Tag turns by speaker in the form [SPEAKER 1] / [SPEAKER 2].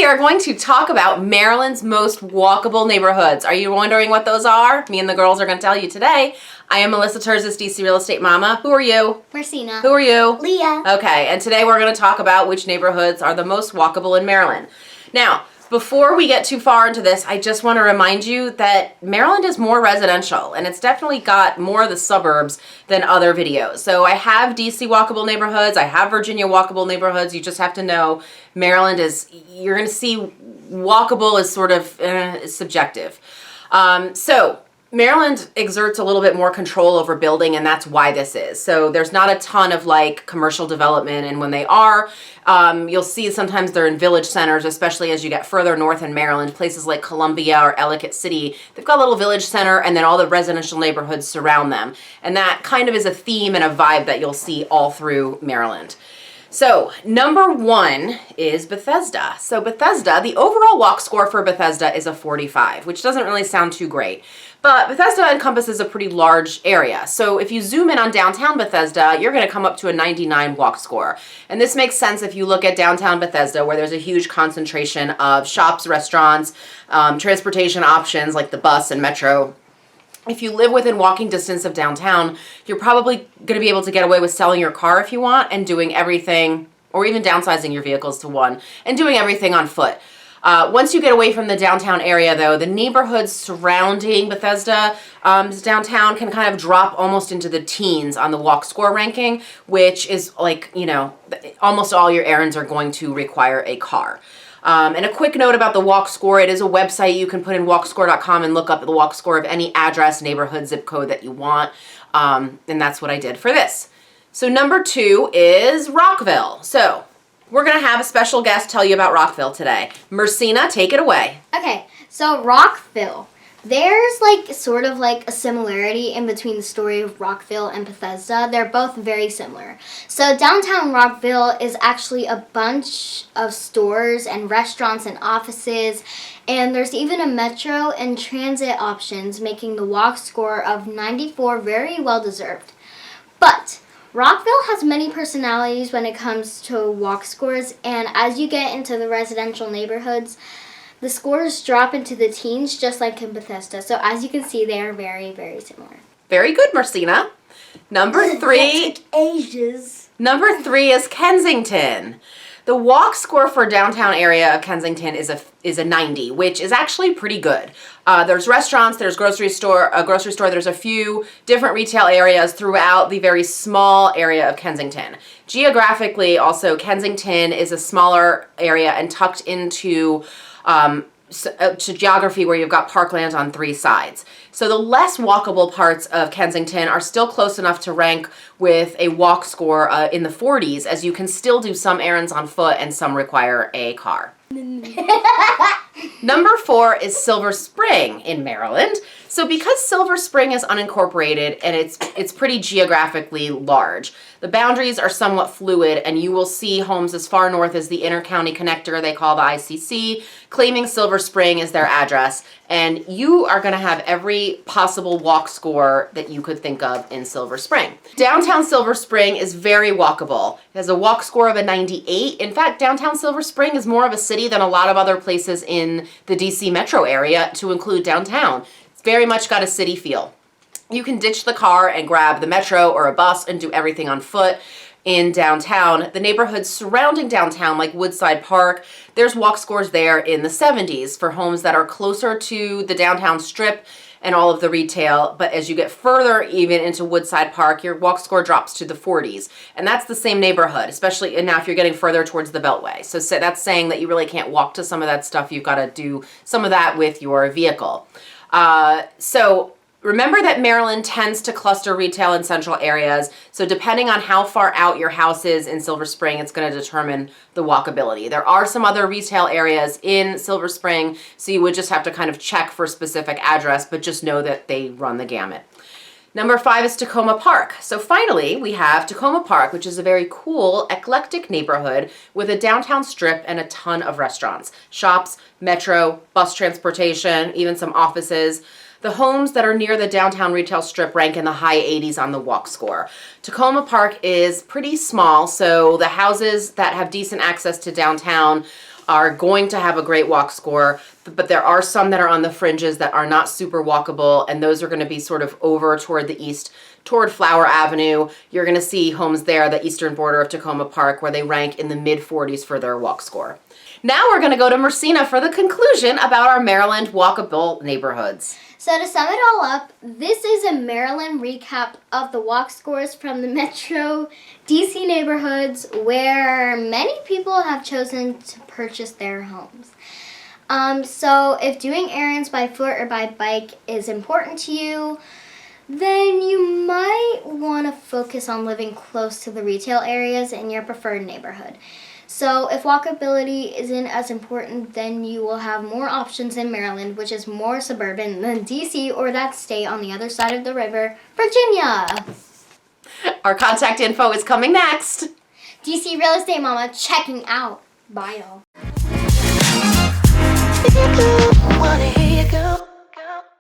[SPEAKER 1] are going to talk about Maryland's most walkable neighborhoods. Are you wondering what those are? Me and the girls are going to tell you today. I am Melissa Terzis, DC Real Estate Mama. Who are you?
[SPEAKER 2] Marcina.
[SPEAKER 1] Who are you?
[SPEAKER 2] Leah.
[SPEAKER 1] Okay, and today we're going to talk about which neighborhoods are the most walkable in Maryland. Now, before we get too far into this, I just want to remind you that Maryland is more residential, and it's definitely got more of the suburbs than other videos. So I have DC walkable neighborhoods, I have Virginia walkable neighborhoods. You just have to know Maryland is, you're going to see walkable is sort of subjective. So Maryland exerts a little bit more control over building, and that's why this is. So there's not a ton of like commercial development, and when they are, you'll see sometimes they're in village centers, especially as you get further north in Maryland, places like Columbia or Ellicott City. They've got a little village center, and then all the residential neighborhoods surround them. And that kind of is a theme and a vibe that you'll see all through Maryland. So number one is Bethesda. So Bethesda, the overall walk score for Bethesda is a 45, which doesn't really sound too great. But Bethesda encompasses a pretty large area. So if you zoom in on downtown Bethesda, you're going to come up to a 99 walk score. And this makes sense if you look at downtown Bethesda, where there's a huge concentration of shops, restaurants, transportation options like the bus and metro. If you live within walking distance of downtown, you're probably going to be able to get away with selling your car if you want and doing everything, or even downsizing your vehicles to one and doing everything on foot. Once you get away from the downtown area, though, the neighborhoods surrounding Bethesda downtown can kind of drop almost into the teens on the walk score ranking, which is like, you know, almost all your errands are going to require a car. And a quick note about the walk score, it is a website. You can put in walkscore.com and look up the walk score of any address, neighborhood, zip code that you want. And that's what I did for this. So number two is Rockville. So we're going to have a special guest tell you about Rockville today. Marcina, take it away.
[SPEAKER 2] Okay, so Rockville. There's like sort of like a similarity in between the story of Rockville and Bethesda. They're both very similar. So downtown Rockville is actually a bunch of stores and restaurants and offices, and there's even a metro and transit options, making the walk score of 94 very well deserved. But Rockville has many personalities when it comes to walk scores, and as you get into the residential neighborhoods, the scores drop into the teens just like in Bethesda. So as you can see, they are very, very similar.
[SPEAKER 1] Very good, Marcina. Number three. Number three is Kensington. The walk score for downtown area of Kensington is a 90, which is actually pretty good. There's restaurants, there's a grocery store, there's a few different retail areas throughout the very small area of Kensington. Geographically, also, Kensington is a smaller area and tucked into to geography where you've got parkland on three sides. So the less walkable parts of Kensington are still close enough to rank with a walk score in the 40s, as you can still do some errands on foot and some require a car. Number four is Silver Spring in Maryland. So because Silver Spring is unincorporated and it's pretty geographically large, the boundaries are somewhat fluid, and you will see homes as far north as the Intercounty Connector, they call the ICC, claiming Silver Spring is their address, and you are going to have every possible walk score that you could think of in Silver Spring. Downtown Silver Spring is very walkable. It has a walk score of a 98. In fact, downtown Silver Spring is more of a city than a lot of other places in the DC metro area, to include downtown. It's very much got a city feel. You can ditch the car and grab the metro or a bus and do everything on foot in downtown. The neighborhoods surrounding downtown, like Woodside Park, there's walk scores there in the 70s for homes that are closer to the downtown strip and all of the retail. But as you get further even into Woodside Park, your walk score drops to the 40s. And that's the same neighborhood, especially and now if you're getting further towards the Beltway. So that's saying that you really can't walk to some of that stuff. You've got to do some of that with your vehicle. So remember that Maryland tends to cluster retail in central areas, so depending on how far out your house is in Silver Spring, it's going to determine the walkability. There are some other retail areas in Silver Spring, so you would just have to kind of check for specific address, but just know that they run the gamut. Number five is Tacoma Park. So finally, we have Tacoma Park, which is a very cool, eclectic neighborhood with a downtown strip and a ton of restaurants, shops, metro, bus transportation, even some offices. The homes that are near the downtown retail strip rank in the high 80s on the walk score. Tacoma Park is pretty small, so the houses that have decent access to downtown are going to have a great walk score, but there are some that are on the fringes that are not super walkable, and those are going to be sort of over toward the east, toward Flower Avenue. You're going to see homes there, the eastern border of Tacoma Park, where they rank in the mid-40s for their walk score. Now we're going to go to Mercina for the conclusion about our Maryland walkable neighborhoods.
[SPEAKER 2] So to sum it all up, this is a Maryland recap of the walk scores from the Metro DC neighborhoods where many people have chosen to purchase their homes. So if doing errands by foot or by bike is important to you, then you might want to focus on living close to the retail areas in your preferred neighborhood. So if walkability isn't as important, then you will have more options in Maryland, which is more suburban than DC or that state on the other side of the river, Virginia.
[SPEAKER 1] Our contact info is coming next.
[SPEAKER 2] DC Real Estate Mama checking out. Bye, y'all.
[SPEAKER 3] Wanna hear you go.